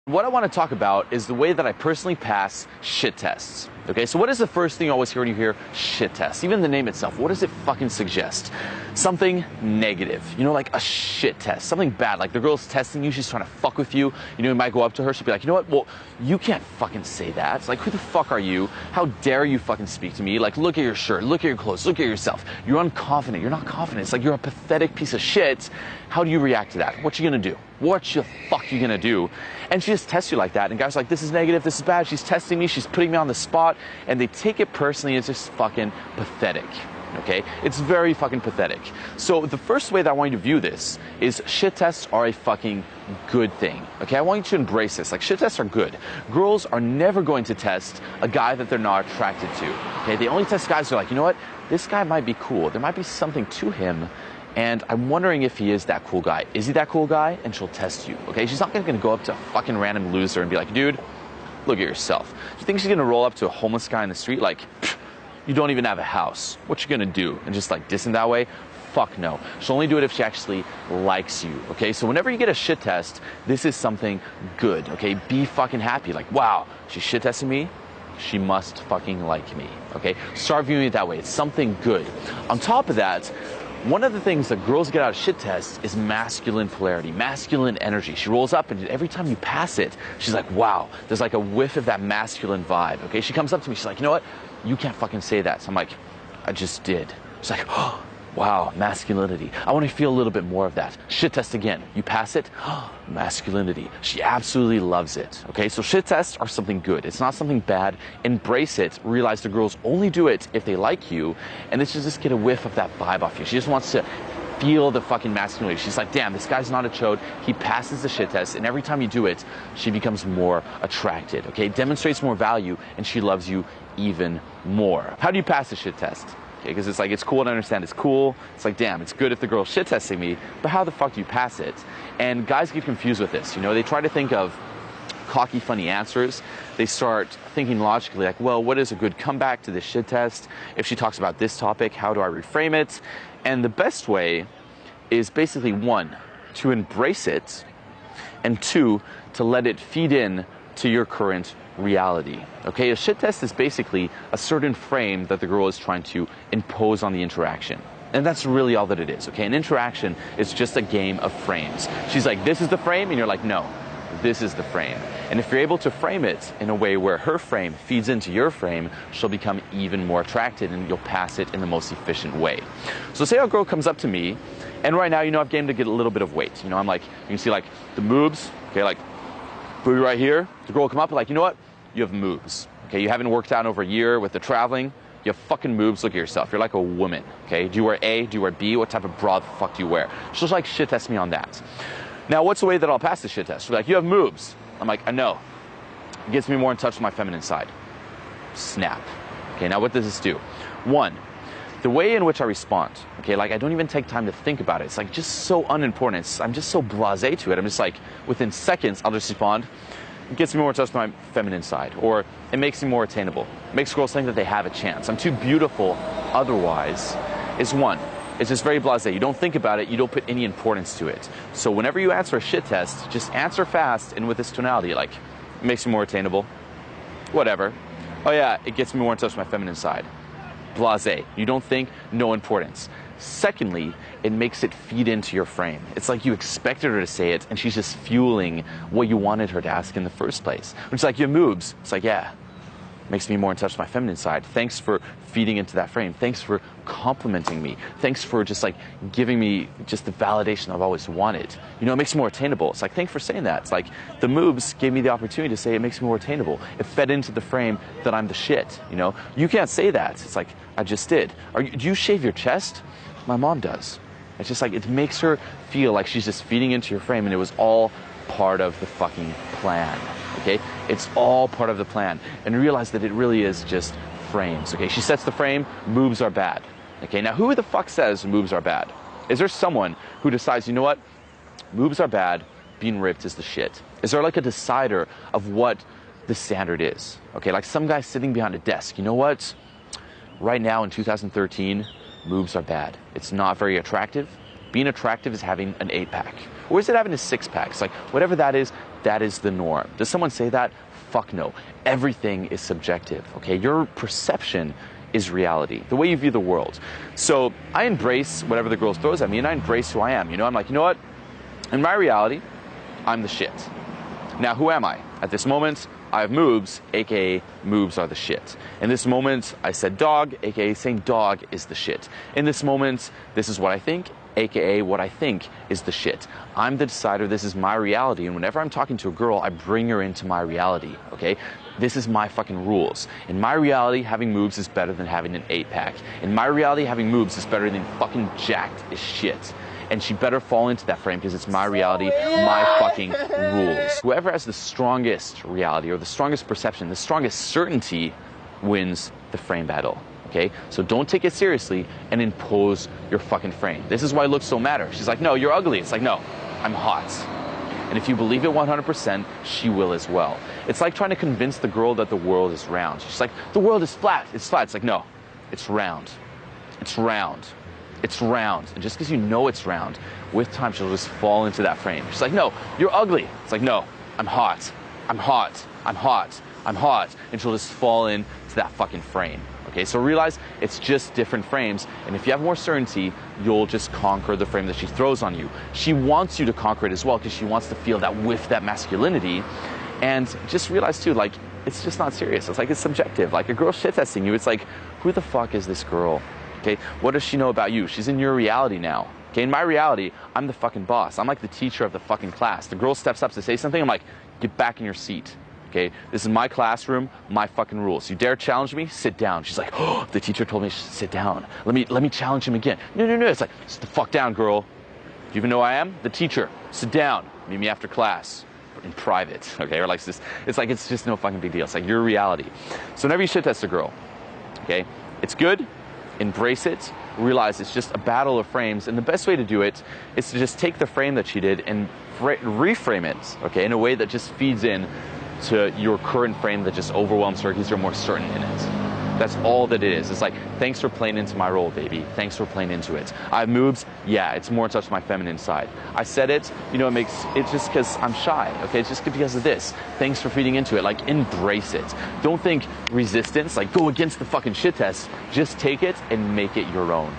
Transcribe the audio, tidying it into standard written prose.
What I want to talk about is the way that I personally pass shit tests. Okay, so what is the first thing you always hear when you hear shit test? Even the name itself, what does it fucking suggest? Something negative, like a shit test, something bad, like the girl's testing you, she's trying to fuck with you. You might go up to her, she'll be like, you know what, well, you can't fucking say that. It's like, who the fuck are you? How dare you fucking speak to me? Like, look at your shirt, look at your clothes, look at yourself. You're unconfident, you're not confident. It's like, you're a pathetic piece of shit. How do you react to that? What you gonna do? What the fuck you gonna do? And she just tests you like that, and guys are like, this is negative, this is bad, she's testing me, she's putting me on the spot, and they take it personally. It's just fucking pathetic, okay? It's very fucking pathetic. So the first way that I want you to view this is shit tests are a fucking good thing, okay? I want you to embrace this. Like, shit tests are good. Girls are never going to test a guy that they're not attracted to, okay? They only test guys who are like, you know what, this guy might be cool, there might be something to him, and I'm wondering if he is that cool guy. Is he that cool guy? And she'll test you, okay? She's not gonna go up to a fucking random loser and be like, dude, look at yourself. Do you think she's gonna roll up to a homeless guy in the street like, you don't even have a house, what you gonna do? And just like diss him that way? Fuck no. She'll only do it if she actually likes you, okay? So whenever you get a shit test, this is something good, okay? Be fucking happy. Like, wow, she's shit testing me? She must fucking like me, okay? Start viewing it that way. It's something good. On top of that, one of the things that girls get out of shit tests is masculine polarity, masculine energy. She rolls up, and every time you pass it, she's like, wow, there's like a whiff of that masculine vibe, okay? She comes up to me, she's like, you know what? You can't fucking say that. So I'm like, I just did. She's like, oh, wow, masculinity. I want to feel a little bit more of that. Shit test again. You pass it, oh, masculinity. She absolutely loves it, okay? So shit tests are something good. It's not something bad. Embrace it. Realize the girls only do it if they like you, and this just get a whiff of that vibe off you. She just wants to feel the fucking masculinity. She's like, damn, this guy's not a chode. He passes the shit test, and every time you do it, she becomes more attracted, okay? Demonstrates more value, and she loves you even more. How do you pass the shit test? Okay, because it's like, it's cool to understand it's cool. It's like, damn, it's good if the girl's shit testing me, but how the fuck do you pass it? And guys get confused with this. They try to think of cocky, funny answers. They start thinking logically, like, well, what is a good comeback to this shit test? If she talks about this topic, how do I reframe it? And the best way is basically, one, to embrace it, and two, to let it feed in to your current reality, okay? A shit test is basically a certain frame that the girl is trying to impose on the interaction. And that's really all that it is, okay? An interaction is just a game of frames. She's like, this is the frame, and you're like, no, this is the frame. And if you're able to frame it in a way where her frame feeds into your frame, she'll become even more attracted, and you'll pass it in the most efficient way. So say a girl comes up to me, and right now, I've gained to get a little bit of weight. I'm like, you can see like the moves, okay, like booty right here. The girl will come up and like, you know what? You have moves, okay? You haven't worked out in over a year with the traveling. You have fucking moves. Look at yourself. You're like a woman, okay? Do you wear A? Do you wear B? What type of bra the fuck do you wear? She'll like shit test me on that. Now, what's the way that I'll pass the shit test? She'll be like, you have moves. I'm like, I know. It gets me more in touch with my feminine side. Snap. Okay, now what does this do? One, the way in which I respond, okay, like I don't even take time to think about it. It's like just so unimportant. I'm just so blasé to it. I'm just like, within seconds, I'll just respond. It gets me more in touch with my feminine side, or it makes me more attainable. It makes girls think that they have a chance. I'm too beautiful otherwise, is one. It's just very blasé. You don't think about it, you don't put any importance to it. So whenever you answer a shit test, just answer fast and with this tonality, like, it makes me more attainable. Whatever. Oh yeah, it gets me more in touch with my feminine side. Blasé. You don't think, no importance. Secondly, it makes it feed into your frame. It's like you expected her to say it, and she's just fueling what you wanted her to ask in the first place. Which is like, your moves. It's like, yeah, makes me more in touch with my feminine side. Thanks for feeding into that frame. Thanks for complimenting me. Thanks for just like giving me just the validation I've always wanted. It makes me more attainable. It's like, thanks for saying that. It's like the moves gave me the opportunity to say it makes me more attainable. It fed into the frame that I'm the shit. You can't say that. It's like, I just did. Do you shave your chest? My mom does. It's just like, it makes her feel like she's just feeding into your frame, and it was all part of the fucking plan, okay? It's all part of the plan. And realize that it really is just frames, okay? She sets the frame, moves are bad, okay? Now, who the fuck says moves are bad? Is there someone who decides, you know what? Moves are bad, being ripped is the shit. Is there like a decider of what the standard is? Okay, like some guy sitting behind a desk, you know what? Right now in 2013, moves are bad. It's not very attractive. being attractive is having an 8-pack? Or is it having a 6-pack? It's like, whatever that is the norm. Does someone say that? Fuck no. Everything is subjective, okay? Your perception is reality, the way you view the world. So I embrace whatever the girl throws at me, and I embrace who I am. I'm like, you know what? In my reality, I'm the shit. Now, who am I? At this moment, I have moobs, aka moobs are the shit. In this moment, I said dog, aka saying dog is the shit. In this moment, this is what I think, aka what I think is the shit. I'm the decider, this is my reality, and whenever I'm talking to a girl, I bring her into my reality, okay? This is my fucking rules. In my reality, having moobs is better than having an 8-pack. In my reality, having moobs is better than fucking jacked as shit. And she better fall into that frame because it's my reality, my fucking rules. Whoever has the strongest reality or the strongest perception, the strongest certainty wins the frame battle. Okay? So don't take it seriously and impose your fucking frame. This is why looks so matter. She's like, no, you're ugly. It's like, no, I'm hot. And if you believe it 100%, she will as well. It's like trying to convince the girl that the world is round. She's like, the world is flat. It's flat. It's like, no, it's round. It's round. It's round. And just because you know it's round, with time she'll just fall into that frame. She's like, no, you're ugly. It's like, no, I'm hot. I'm hot. I'm hot. I'm hot. And she'll just fall into that fucking frame. Okay, so realize it's just different frames, and if you have more certainty, you'll just conquer the frame that she throws on you. She wants you to conquer it as well because she wants to feel that whiff, that masculinity. And just realize too, like, it's just not serious. It's like, it's subjective. Like, a girl shit testing you, it's like, who the fuck is this girl? Okay, what does she know about you? She's in your reality now. Okay, in my reality, I'm the fucking boss. I'm like the teacher of the fucking class. The girl steps up to say something, I'm like, get back in your seat. Okay, this is my classroom, my fucking rules. You dare challenge me? Sit down. She's like, oh, the teacher told me to sit down. Let me challenge him again. No. It's like, sit the fuck down, girl. Do you even know who I am? The teacher. Sit down. Meet me after class. In private. Okay, or like this. It's like, it's just no fucking big deal. It's like your reality. So whenever you shit test a girl, okay, it's good. Embrace it. Realize it's just a battle of frames, and the best way to do it is to just take the frame that she did and reframe it, okay, in a way that just feeds in to your current frame that just overwhelms her because you're more certain in it. That's all that it is. It's like, thanks for playing into my role, baby. Thanks for playing into it. I have moves, yeah, it's more in touch with my feminine side. I said it, it's just because I'm shy, okay? It's just because of this. Thanks for feeding into it. Like, embrace it. Don't think resistance, like go against the fucking shit test. Just take it and make it your own.